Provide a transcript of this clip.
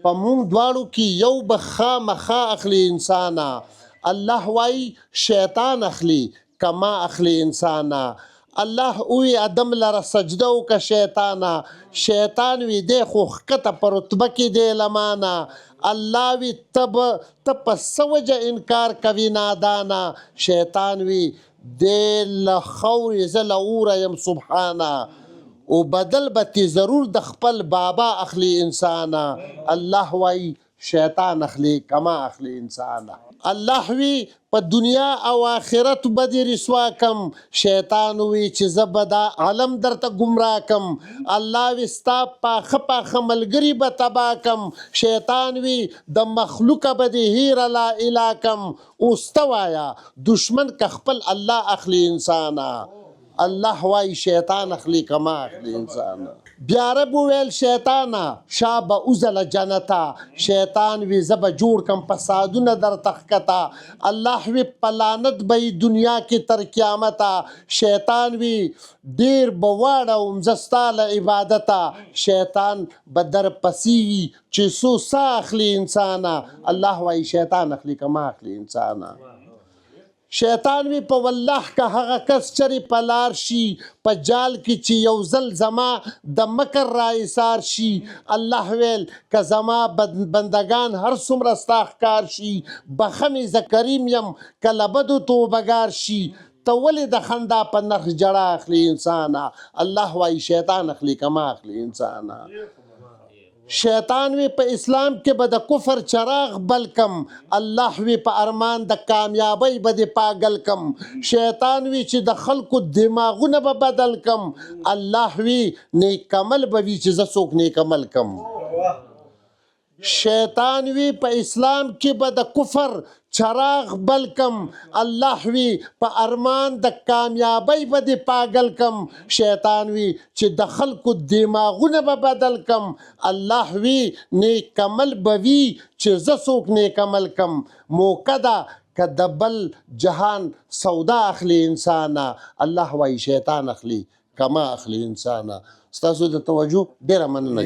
په مونږ دواړو کې یو به خامخا اخلي انسانا الله وای شیطان اخلي کما اخلي انسانا الله وی ادم لره سجده وکړه شیطانا شیطان وی دی خو ښکته په رتبه کې دی لمانا الله وی ته په څه وجه انکار کوي نادانا شیطان وی دی له خورې زه له اوره یم سبحانه او بدل بتی ضرور د خپل بابا اخلي انسانا الله وای شیطان اخلي کما اخلي انسانا الله وی په دنیا او آخرت بدی رسوا کم شیطان وی چې زه به دا عالم درته ګمراه کم الله وی ستا پاخه پاخه ملګري به تباه کم شیطان وی د مخلوقه به دې هیره لا اله کم اوس ته وایه دشمن که خپل الله اخلي انسانا الله وای شیطان اخلي کما اخلي انسان بیا رب ویل شیطانا شابه اوزل جنتا شیطان وی زب جوړ کم فسادونه در تخکتا الله وی پلانت به دنیا کې تر قیامتا شیطان وی ډیر بواړه زستاله عبادتا شیطان بدر پسی چې سو سا اخلي انسانا الله وای شیطان اخلي کما اخلي انسانا شیطان وی په والله که هغه کس چرې په لار شي په جال کې چې یو ځل زما د مکر را ایثار شي الله ویل که زما بندگان هر څومره ستا ښکار شي بخمې زه کریم یم که له بدو توبهګار شي ته ولې د خندا په نرخ جړه اخلي انسانا الله وایي شیطان اخلي کما اخلي انسانا شیطان وی په اسلام کې به د کفر چراغ بل کم الله وی په ارمان د کامیابی به د پاگل کم شیطان وی چې د خلکو دماغونه به بدل کم الله وی نیک عمل به وی چې زه څوک نیک عمل کم شیطان وی په اسلام کې به د کفر چراغ بل کم الله وی په ارمان د کامیابی به د پاگل کم شیطان وی چې د خلکو دماغونه به بدل کم الله وی نیک عمل به وی چې زه څوک نیک عمل کم موقع ده که د بل جهان سودا اخلي انسانا الله وای شیطان اخلي کما اخلي انسانا ستاسو د توجه ډیره مننه